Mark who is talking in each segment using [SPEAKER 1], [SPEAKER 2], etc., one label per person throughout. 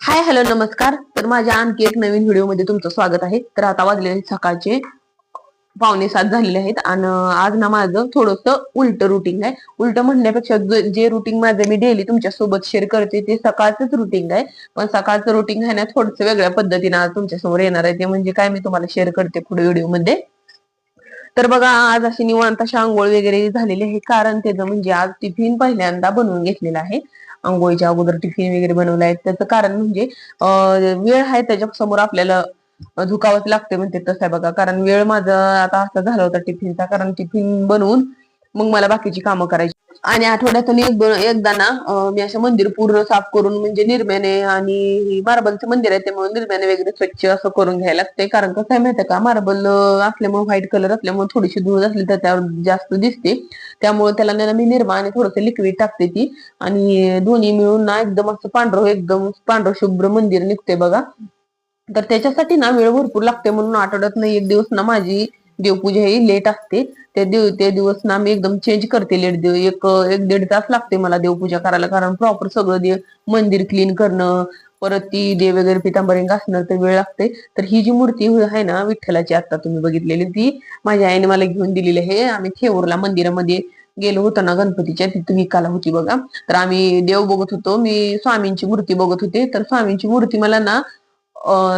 [SPEAKER 1] Hi hello नमस्कार. तर माझ्या आणखी एक नवीन व्हिडिओ मध्ये तुमचं स्वागत आहे. तर आता वाजले सकाळचे 6:45 झालेले आहेत आणि आज ना माझं थोडस उलट रुटीन आहे. उलट म्हणण्यापेक्षा जे रुटीन माझं मी डेली तुमच्या सोबत शेअर करते ते सकाळचंच रुटीन आहे. पण सकाळचं रुटीन आहे ना थोडस वेगळ्या पद्धतीने आज तुमच्या समोर येणार आहे. ते म्हणजे काय मी तुम्हाला शेअर करते पुढे व्हिडिओ मध्ये. तर बघा आज अशी निवांत अशी आंघोळ वगैरे झालेली आहे. कारण त्याचं म्हणजे आज टिफिन पहिल्यांदा बनवून घेतलेला आहे. आंघोळीच्या अगोदर टिफिन वगैरे बनवलाय. त्याचं कारण म्हणजे वेळ आहे त्याच्या समोर आपल्याला झुकावंच लागते म्हणते तसं आहे बघा. कारण वेळ माझा आता असा झाला होता टिफिनचा. कारण टिफिन बनवून मग मला बाकीची कामं करायची आणि आठवड्यातून एकदा ना मी असं मंदिर पूर्ण साफ करून म्हणजे निर्म्याने आणि मार्बलचं मंदिर आहे त्यामुळे निर्म्याने वगैरे स्वच्छ असं करून घ्यायला लागते. कारण कसं आहे माहितीये का मार्बल असल्यामुळे व्हाईट कलर असल्यामुळे थोडीशी धूळ असली तर त्यावर जास्त दिसते. त्यामुळे त्याला ना मी निरमा आणि थोडंसं लिक्विड टाकते ती आणि दोन्ही मिळून ना एकदम असं एकदम पांढरं शुभ्र मंदिर निघते बघा. तर त्याच्यासाठी ना वेळ भरपूर लागते म्हणून आठवड्यात एक दिवस ना माझी देवपूजा ही लेट असते. ते दिवस ना मी एकदम चेंज करते लेट एक एक दीड तास लागते मला देवपूजा करायला. कारण प्रॉपर सगळं मंदिर क्लीन करणं परत ती देव वगैरे पितांबरी घासणं तर वेळ लागते. तर ही जी मूर्ती आहे ना विठ्ठलाची आता तुम्ही बघितलेली ती माझ्या आईने मला घेऊन दिलेली आहे. आम्ही थेऊरला मंदिरामध्ये गेलो होतो ना गणपतीच्या तिथं विकायला होती बघा. तर आम्ही देव बघत होतो. मी स्वामींची मूर्ती बघत होते. तर स्वामींची मूर्ती मला ना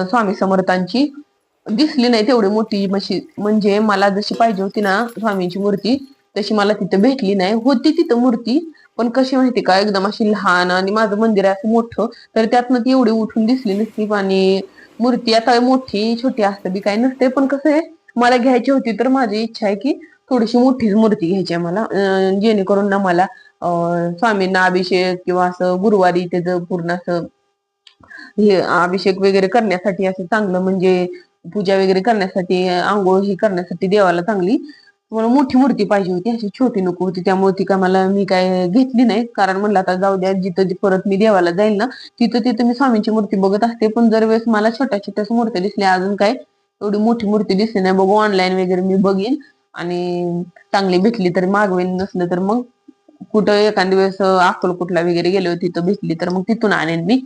[SPEAKER 1] स्वामी समर्थांची दिसली नाही तेवढी मोठी म्हणजे मला जशी पाहिजे होती ना स्वामींची मूर्ती तशी मला तिथं भेटली नाही. होती तिथं मूर्ती पण कशी माहिती का एकदम अशी लहान आणि माझं मंदिर आहे असं मोठं तर त्यातनं ती एवढी उठून दिसली नसती. आणि मूर्ती आता मोठी छोटी असतं बी काही नसते पण कसं आहे मला घ्यायची होती तर माझी इच्छा आहे की थोडीशी मोठीच मूर्ती घ्यायची आहे मला जेणेकरून ना मला स्वामींना अभिषेक किंवा असं गुरुवारी त्याचं पूर्ण असं हे अभिषेक वगैरे करण्यासाठी असं चांगलं म्हणजे पूजा वगैरे करण्यासाठी आंघोळ ही करण्यासाठी देवाला चांगली मला मोठी मूर्ती पाहिजे होती. अशी छोटी नको होती. त्यामुळे ती का मला मी काय घेतली नाही. कारण म्हणलं आता जाऊ द्या जिथं परत मी देवाला जाईल ना तिथं तिथं मी स्वामींची मूर्ती बघत असते. पण जर वेळेस मला छोट्या छोट्याच मूर्ती दिसल्या अजून काय एवढी मोठी मूर्ती दिसली नाही. बघू ऑनलाईन वगैरे मी बघीन आणि चांगली भेटली तर मागवेन नसलं तर मग कुठं एखाद्या वेळेस अक्कलकोटला वगैरे गेले होती तर भेटली तर मग तिथून आणेन मी.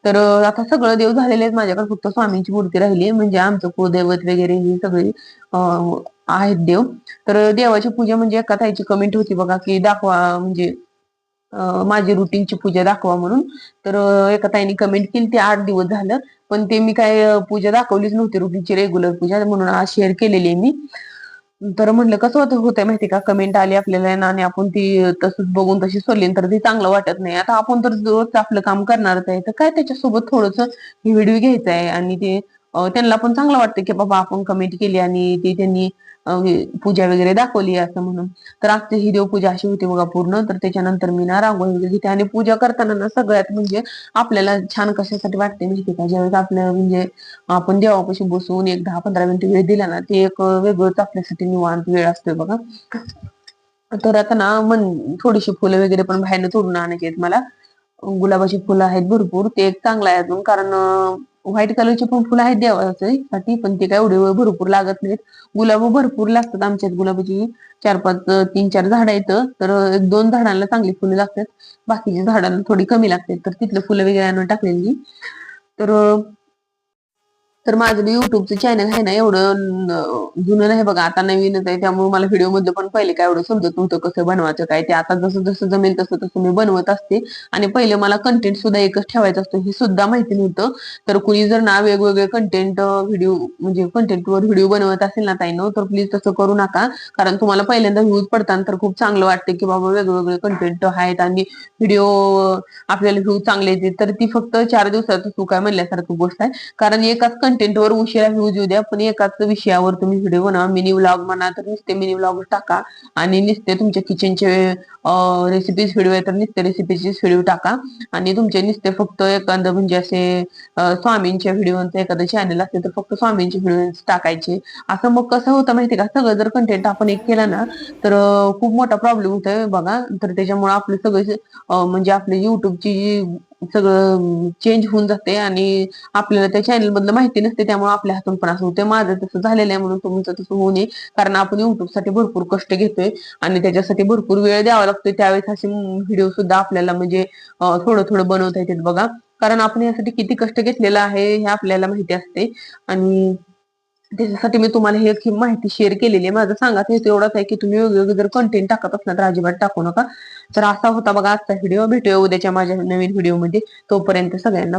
[SPEAKER 1] तर आता सगळं देव झालेले आहेत माझ्याकडे फक्त स्वामींची मूर्ती राहिली म्हणजे आमचं कुलदैवत वगैरे ही सगळी आहेत देव. तर देवाची पूजा म्हणजे एका ताईची कमेंट होती बघा की दाखवा म्हणजे माझी रुटीनची पूजा दाखवा म्हणून. तर एका ताईने कमेंट केली ते 8 दिवस झालं पण ते मी काय पूजा दाखवलीच नव्हती रुटीनची रेग्युलर पूजा म्हणून आज शेअर केलेली आहे मी. तर म्हणलं कसं होतंय माहिती का कमेंट आली आपल्याला आणि आपण ती तसंच बघून तशी सोडली तर ती चांगलं वाटत नाही. आता आपण तर रोज आपलं काम करणारच आहे तर काय त्याच्यासोबत थोडंसं व्हिडिओ घ्यायचा आहे आणि ते त्यांना पण चांगलं वाटतं की बाबा आपण कमेंट केली आणि ती त्यांनी पूजा वगैरे दाखवली असं म्हणून. तर आजची ही देवपूजा अशी होती बघा पूर्ण. तर त्याच्यानंतर मी ना रांगोळी वगैरे घेते आणि पूजा करताना ना सगळ्यात म्हणजे आपल्याला छान कशासाठी वाटते माहिती का ज्यावेळेस आपलं म्हणजे आपण देवापाशी बसून एक 10-15 मिनिटं वेळ दिला ना ते एक वेगळंच आपल्यासाठी निवांत वेळ असतोय बघा. तर आता ना थोडीशी फुलं वगैरे पण बाहेरनं तोडून आणायची आहेत मला. गुलाबाची फुलं आहेत भरपूर ते एक चांगलं आहे अजून कारण व्हाईट कलरची पण फुलं आहेत देवासाठी पण ते काय एवढे भरपूर लागत नाहीत. गुलाब भरपूर लागतात आमच्यात गुलाबाची 4-5 3-4 झाडं आहेत. तर 1-2 झाडांना चांगली फुलं लागतात बाकीच्या झाडांना थोडी कमी लागतात. तर तिथलं फुलं वगैरे आणून टाकलेली. तर तर माझं युट्यूबचं चॅनल आहे ना एवढं जुनं नाही बघा आता नवीनच आहे. त्यामुळे मला व्हिडिओ मध्ये पण पहिले काय एवढं समजत नव्हतं कसं बनवायचं काय ते. आता जसं जसं जमेल तसं तसं मी बनवत असते. आणि पहिले मला कंटेंट सुद्धा एकच ठेवायचं असतं हे सुद्धा माहिती नव्हतं. तर कुणी जर ना वेगवेगळे कंटेंट व्हिडिओ म्हणजे कंटेंटवर व्हिडिओ बनवत असेल ना ताईनो तर प्लीज तसं करू नका. कारण तुम्हाला पहिल्यांदा व्ह्यूज पडतात तर खूप चांगलं वाटतं की बाबा वेगवेगळे कंटेंट आहेत आणि व्हिडिओ आपल्याला व्ह्यू चांगले येते. तर ती फक्त 4 दिवसात तू काय म्हणल्यासारखी गोष्ट आहे. कारण एकाच कंटेंटवर उशिरा व्ह्यूज येऊ द्या पण एकाच विषयावर तुम्ही व्हिडिओ बनवा. मिनी व्लॉग म्हणा तर नुसते मिनी व्लॉग टाका आणि नुसते तुमच्या किचनचे रेसिपीज व्हिडिओ आहे तर नुसते रेसिपीचे व्हिडिओ टाका. आणि तुमचे नुसते फक्त एखादं म्हणजे असे स्वामींच्या व्हिडिओचं एखादं चॅनल असते तर फक्त स्वामींचे व्हिडिओ टाकायचे. असं मग कसं होतं माहिती का सगळं जर कंटेंट आपण एक केला ना तर खूप मोठा प्रॉब्लेम होतोय बघा. तर त्याच्यामुळे आपले सगळे म्हणजे आपले युट्यूबची सगळं चेंज होऊन जाते आणि आपल्याला त्या चॅनल मधलं माहिती नसते. त्यामुळे आपल्या हातून पण असं होते. माझं तसं झालेलं आहे म्हणून तुमचं तसं होऊ नये. कारण आपण युट्यूब साठी भरपूर कष्ट घेतोय आणि त्याच्यासाठी भरपूर वेळ द्यावा लागतोय. त्यावेळेस असे व्हिडिओ सुद्धा आपल्याला म्हणजे थोडं थोडं बनवता येतात बघा. कारण आपण यासाठी किती कष्ट घेतलेलं आहे हे आपल्याला माहिती असते. आणि त्याच्यासाठी मी तुम्हाला ही माहिती शेअर केलेली आहे. माझं सांगायचं हेतू एवढाच आहे की तुम्ही वेगवेगळे जर कंटेंट टाकत असणार तर अजिबात टाकू नका. तर असा होता बघा आजचा व्हिडिओ. भेटूया उद्याच्या माझ्या नवीन व्हिडिओमध्ये. तोपर्यंत सगळ्यांना